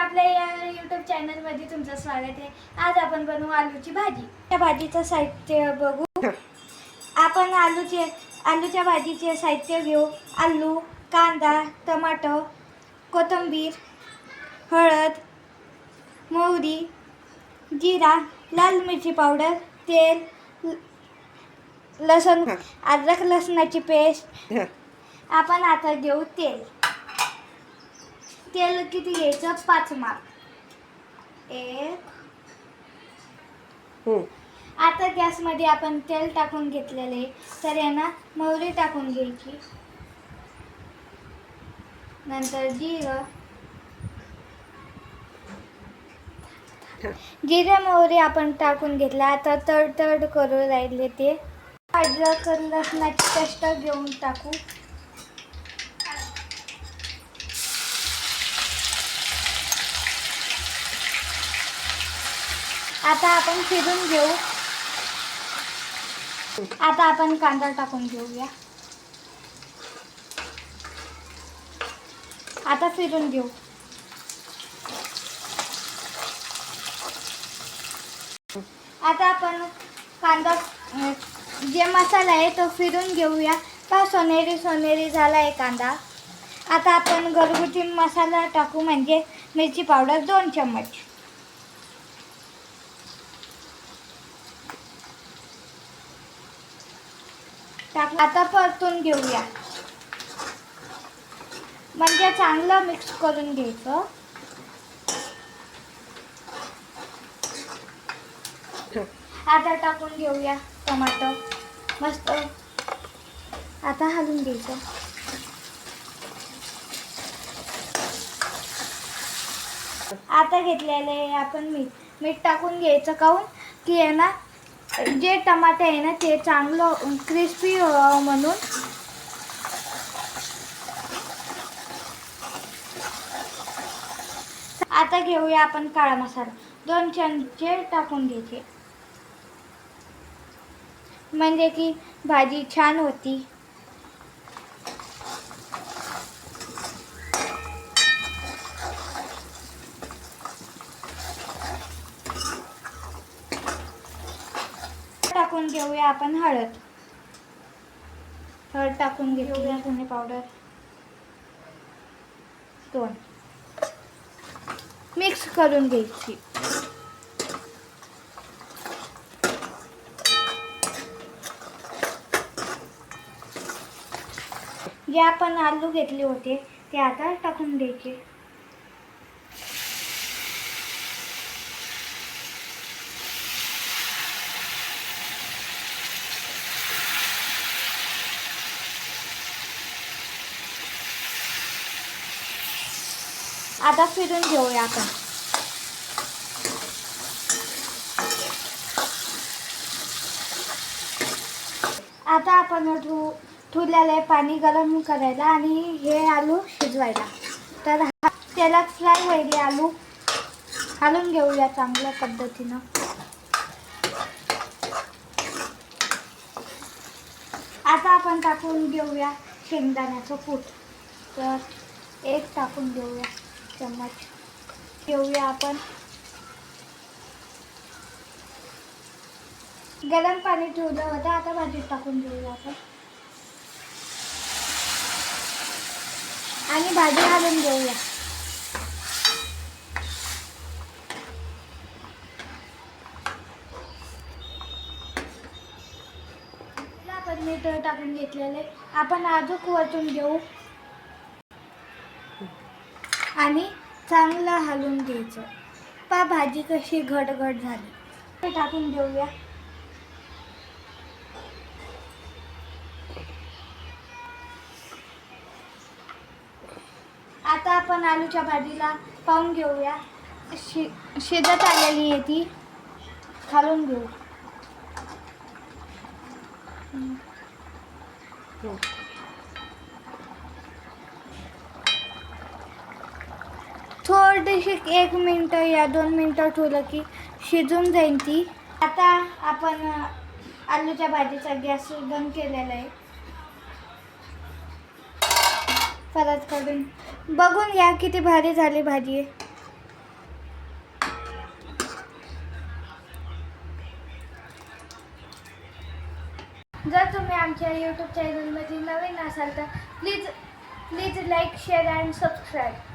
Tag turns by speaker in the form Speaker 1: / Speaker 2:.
Speaker 1: आपल्या या YouTube चॅनलमध्ये तुमचं स्वागत आहे। आज आपण बनवू आलूची भाजी। त्या भाजीचं साहित्य बघू। आपण आलूच्या भाजीचे साहित्य घेऊ। आलू, कांदा, टमाटर, कोथिंबीर, हळद, मोहरी, जीरा, लाल मिरची पावडर, तेल, लसूण, अद्रक लसणाची पेस्ट। आपण आता घेऊ तेल। तेल किती घ्यायचं? 5 माप। 1। आता गॅसमध्ये आपण तेल टाकून घेतलेले, तर यांना मोहरी टाकून घ्यायची, नंतर जिरे मोहरी आपण टाकून घेतला। आता तडतड करू राहिले ते। अद्रक लसणाची पेस्ट घेऊन टाकू। आता आपण फिरून घेऊ। आता आपण कांदा टाकून घेऊया। आता फिरून घेऊ। आता आपण कांदा जे मसाला आहे तो फिरून घेऊया। पहा सोनेरी झाला आहे कांदा। आता आपण घरगुती मसाला टाकू, म्हणजे मिरची पावडर 2 चम्मच। आता परतून घेऊया, म्हणजे चांगलं मिक्स करून घ्यायचं। आता टाकून घेऊया टमाटर, मस्त आता हलवून घ्यायचं। आता घेतलेले आपण मीठ टाकून घ्यायचं, काऊन की आहे ना, जे टमाटे आहे ना ते चांगलं क्रिस्पी म्हणून। आता घेऊया आपण काळा मसाला 2 चमचे टाकून घ्यायचे, म्हणजे की भाजी छान होती। टाकून घेऊया आपण हळद टाकून घेऊया, धने पावडर 2, मिक्स करून घ्यायची। जे आपण आलू घेतले होते ते आता टाकून द्यायचे। आता फिरून घेऊया आपण। आता आपण ठेवलेले पाणी गरम करायला आणि हे आलू शिजवायला। तर त्याला फ्राय व्हायले आलू हलवून घेऊया चांगल्या पद्धतीनं। आता आपण टाकून घेऊया शेंगदाण्याचं कूट, तर 1 टाकून घेऊया चम्मच। घेऊया आपण गरम पाणी ठेवलं होतं, आता भाजीत टाकून घेऊया आपण आणि भाजी घालून घेऊया। आपण मीठ टाकून घेतलेले, आपण अजून वरतून घेऊ आणि चांगलं हलवून घ्यायचं। पहा भाजी कशी घटघट झाली। टाकून घेऊया। आता आपण आलूच्या भाजीला पाहून घेऊया, शिजत आलेली आहे ती, घालून घेऊ। थोडीशी 1 मिनिट या 2 मिनिटं ठेवलं की शिजून जाईल ती। आता आपण आलूच्या भाजीचा गॅस बंद केलेला आहे। परत करून बघून या किती भारी झाली भाजी आहे। जर तुम्ही आमच्या यूट्यूब चॅनलमध्ये नवीन असाल तर please like share and subscribe.